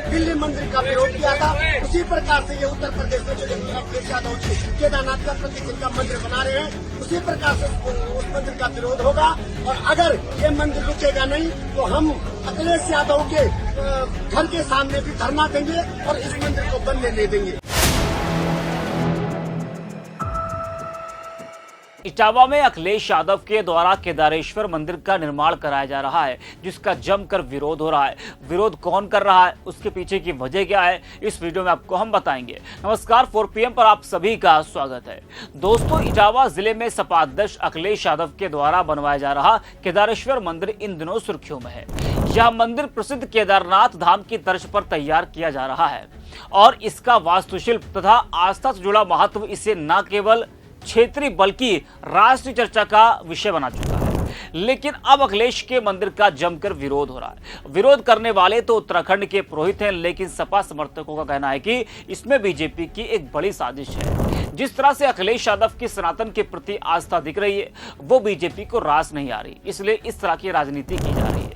दिल्ली मंदिर का विरोध किया था, उसी प्रकार से ये उत्तर प्रदेश में जो अखिलेश यादव जी केदारनाथ का प्रतिदिन का मंदिर बना रहे हैं, उसी प्रकार से उस मंदिर का विरोध होगा। और अगर ये मंदिर रुकेगा नहीं तो हम अखिलेश यादव के घर के सामने भी धरना देंगे और इस मंदिर को बनने नहीं देंगे। इटावा में अखिलेश यादव के द्वारा केदारेश्वर मंदिर का निर्माण कराया जा रहा है, जिसका जमकर विरोध हो रहा है। विरोध कौन कर रहा है, उसके पीछे की वजह क्या है, इस वीडियो में आपको हम बताएंगे। नमस्कार, 4 PM पर आप सभी का स्वागत है। दोस्तों, इटावा जिले में सपा अध्यक्ष अखिलेश यादव के द्वारा बनवाया जा रहा केदारेश्वर मंदिर इन दिनों सुर्खियों में है। यह मंदिर प्रसिद्ध केदारनाथ धाम की तर्ज पर तैयार किया जा रहा है और इसका वास्तुशिल्प तथा आस्था से जुड़ा महत्व इसे न केवल क्षेत्रीय बल्कि राष्ट्रीय चर्चा का विषय बना चुका है। लेकिन अब अखिलेश के मंदिर का जमकर विरोध हो रहा है। विरोध करने वाले तो उत्तराखंड के पुरोहित हैं, लेकिन सपा समर्थकों का कहना है कि इसमें बीजेपी की एक बड़ी साजिश है। जिस तरह से अखिलेश यादव की सनातन के प्रति आस्था दिख रही है, वो बीजेपी को रास नहीं आ रही, इसलिए इस तरह की राजनीति की जा रही है।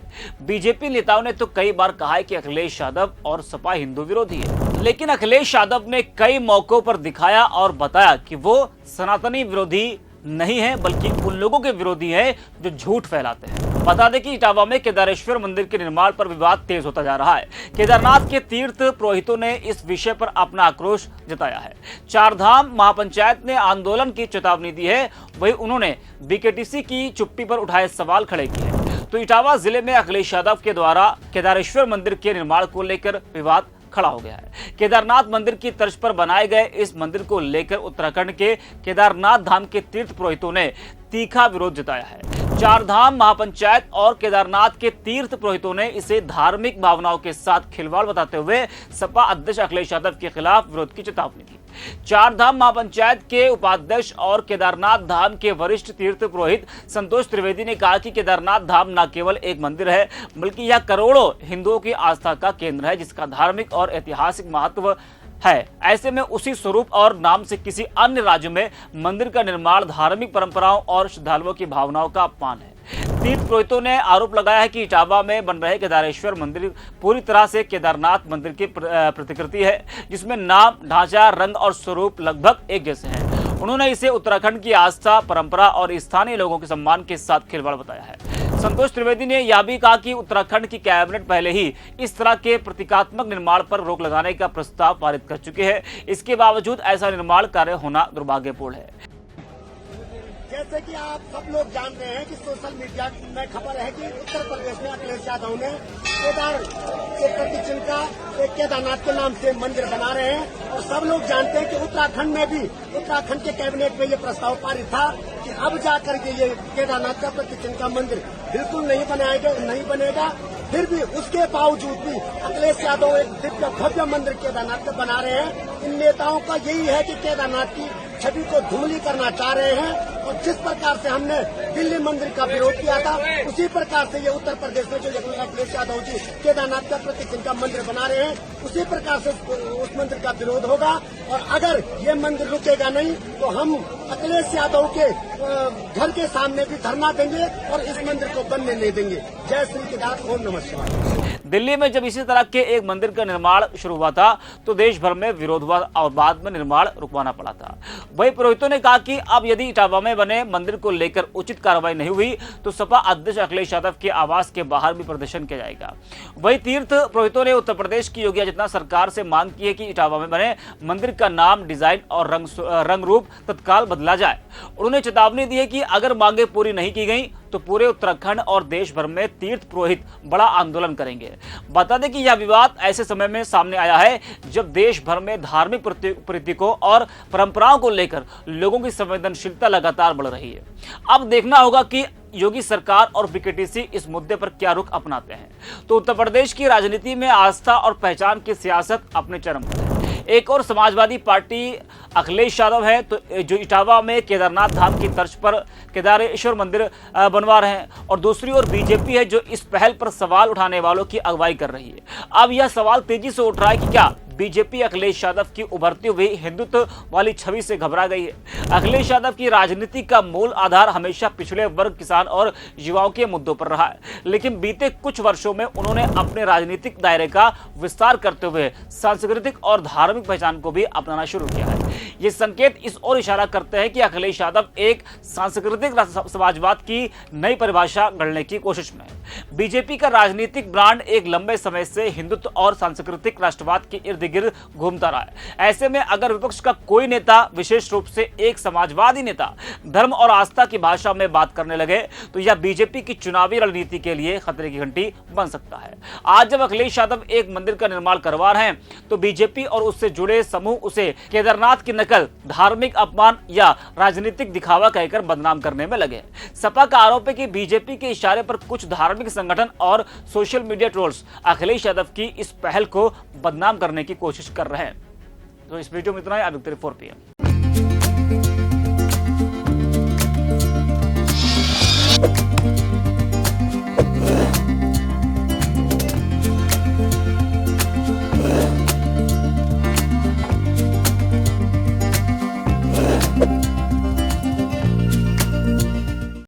बीजेपी नेताओं ने तो कई बार कहा है कि अखिलेश यादव और सपा हिंदू विरोधी है, लेकिन अखिलेश यादव ने कई मौकों पर दिखाया और बताया कि वो सनातनी विरोधी नहीं है, बल्कि उन लोगों के विरोधी है जो झूठ फैलाते हैं। बता दें कि इटावा में केदारेश्वर मंदिर के निर्माण पर विवाद तेज होता जा रहा है। केदारनाथ के तीर्थ पुरोहितों ने इस विषय पर अपना आक्रोश जताया है। चारधाम महापंचायत ने आंदोलन की चेतावनी दी है, वहीं उन्होंने बीकेटीसी की चुप्पी पर उठाए सवाल खड़े किए हैं। तो इटावा जिले में अखिलेश यादव के द्वारा केदारेश्वर मंदिर के निर्माण को लेकर विवाद खड़ा हो गया है। केदारनाथ मंदिर की तर्ज पर बनाए गए इस मंदिर को लेकर उत्तराखंड के केदारनाथ धाम के तीर्थ पुरोहितों ने तीखा विरोध जताया है। चारधाम महापंचायत और केदारनाथ के तीर्थ पुरोहितों ने इसे धार्मिक भावनाओं के साथ खिलवाड़ बताते हुए सपा अध्यक्ष अखिलेश यादव के खिलाफ विरोध की चेतावनी दी। चारधाम महापंचायत के उपाध्यक्ष और केदारनाथ धाम के वरिष्ठ तीर्थ पुरोहित संतोष त्रिवेदी ने कहा कि केदारनाथ धाम न केवल एक मंदिर है, बल्कि यह करोड़ों हिंदुओं की आस्था का केंद्र है, जिसका धार्मिक और ऐतिहासिक महत्व है। ऐसे में उसी स्वरूप और नाम से किसी अन्य राज्य में मंदिर का निर्माण धार्मिक परंपराओं और श्रद्धालुओं की भावनाओं का अपमान है। तीर्थ पुरोहितों ने आरोप लगाया है कि इटावा में बन रहे केदारेश्वर मंदिर पूरी तरह से केदारनाथ मंदिर की प्रतिकृति है, जिसमें नाम, ढांचा, रंग और स्वरूप लगभग एक जैसे हैं। उन्होंने इसे उत्तराखंड की आस्था, परंपरा और स्थानीय लोगों के सम्मान के साथ खिलवाड़ बताया है। संतोष त्रिवेदी ने यह भी कहा कि उत्तराखंड की कैबिनेट पहले ही इस तरह के प्रतीकात्मक निर्माण पर रोक लगाने का प्रस्ताव पारित कर चुके हैं। इसके बावजूद ऐसा निर्माण कार्य होना दुर्भाग्यपूर्ण है। जैसे कि आप सब लोग जानते हैं कि सोशल मीडिया में खबर है कि उत्तर प्रदेश में अखिलेश यादव ने केदार के प्रतिचिन्ह का एक केदारनाथ के नाम से मंदिर बना रहे हैं। और सब लोग जानते हैं कि उत्तराखंड में भी उत्तराखंड के कैबिनेट में ये प्रस्ताव पारित था कि अब जाकर के ये केदारनाथ का प्रतिचिन्ह का मंदिर बिल्कुल नहीं बनेगा। फिर भी उसके बावजूद भी अखिलेश यादव एक दिव्य भव्य मंदिर केदारनाथ का बना रहे हैं। इन नेताओं का यही है कि केदारनाथ की छवि को धूमिल करना चाह रहे हैं। और जिस प्रकार से हमने दिल्ली मंदिर का विरोध किया था, उसी प्रकार से ये उत्तर प्रदेश में जो अखिलेश यादव जी केदारनाथ का प्रतिचिन्ह का मंदिर बना रहे हैं, उसी प्रकार से उस मंदिर का विरोध होगा। और अगर ये मंदिर रुकेगा नहीं तो हम अखिलेश यादव के घर के सामने भी धरना देंगे और इस मंदिर को बनने नहीं देंगे। जय श्री केदार, ओम नमः शिवाय। दिल्ली में जब इसी तरह के एक मंदिर का निर्माण शुरू हुआ था तो देश भर में विरोध हुआ और बाद में निर्माण रुकवाना पड़ा था। वही पुरोहितों ने कहा कि अब यदि इटावा में बने मंदिर को लेकर उचित कार्रवाई नहीं हुई तो सपा अध्यक्ष अखिलेश यादव के आवास के बाहर भी प्रदर्शन किया जाएगा। वही तीर्थ पुरोहितों ने उत्तर प्रदेश की योगी आदित्यनाथ सरकार से मांग की है कि इटावा में बने मंदिर का नाम, डिजाइन और रंग रूप तत्काल बदला जाए। उन्होंने चेतावनी दी है कि अगर मांगे पूरी नहीं की गई तो पूरे उत्तराखंड और देश भर में तीर्थ पुरोहित बड़ा आंदोलन करेंगे। बता दें कि यह विवाद ऐसे समय में सामने आया है जब देश भर में धार्मिक प्रतीकों और परंपराओं को लेकर लोगों की संवेदनशीलता लगातार बढ़ रही है। अब देखना होगा कि योगी सरकार और बीकेटीसी इस मुद्दे पर क्या रुख अपनाते हैं। तो उत्तर प्रदेश की राजनीति में आस्था और पहचान की सियासत अपने चरम पर है। एक और समाजवादी पार्टी अखिलेश यादव है तो जो इटावा में केदारनाथ धाम की तर्ज पर केदारेश्वर मंदिर बनवा रहे हैं, और दूसरी ओर बीजेपी है जो इस पहल पर सवाल उठाने वालों की अगुवाई कर रही है। अब यह सवाल तेजी से उठ रहा है कि क्या बीजेपी अखिलेश यादव की उभरती हुई हिंदुत्व वाली छवि से घबरा गई है। अखिलेश यादव की राजनीति का मूल आधार हमेशा पिछड़े वर्ग, किसान और युवाओं के मुद्दों पर रहा है, लेकिन बीते कुछ वर्षों में उन्होंने अपने राजनीतिक दायरे का विस्तार करते हुए सांस्कृतिक और धार्मिक पहचान को भी अपनाना शुरू किया है। ये संकेत इस ओर इशारा करते हैं कि अखिलेश यादव एक सांस्कृतिक समाजवाद की नई परिभाषा गढ़ने की कोशिश में है। बीजेपी का राजनीतिक ब्रांड एक लंबे समय से हिंदुत्व और सांस्कृतिक राष्ट्रवाद के इर्द गिर्द घूमता रहा है। ऐसे में अगर विपक्ष का कोई नेता, विशेष रूप से एक समाजवादी नेता, धर्म और आस्था की भाषा में बात करने लगे तो यह बीजेपी की चुनावी रणनीति के लिए खतरे की घंटी बन सकता है। आज जब अखिलेश यादव एक मंदिर का निर्माण करवा रहे हैं तो बीजेपी और उससे जुड़े समूह उसे केदारनाथ की नकल, धार्मिक अपमान या राजनीतिक दिखावा कहकर बदनाम करने में लगे। सपा का आरोप है कि बीजेपी के इशारे पर कुछ धार्मिक संगठन और social media trolls Akhilesh Yadav की इस पहल को बदनाम करने की कोशिश कर रहे हैं। तो इस वीडियो में इतना ही। अब 4 PM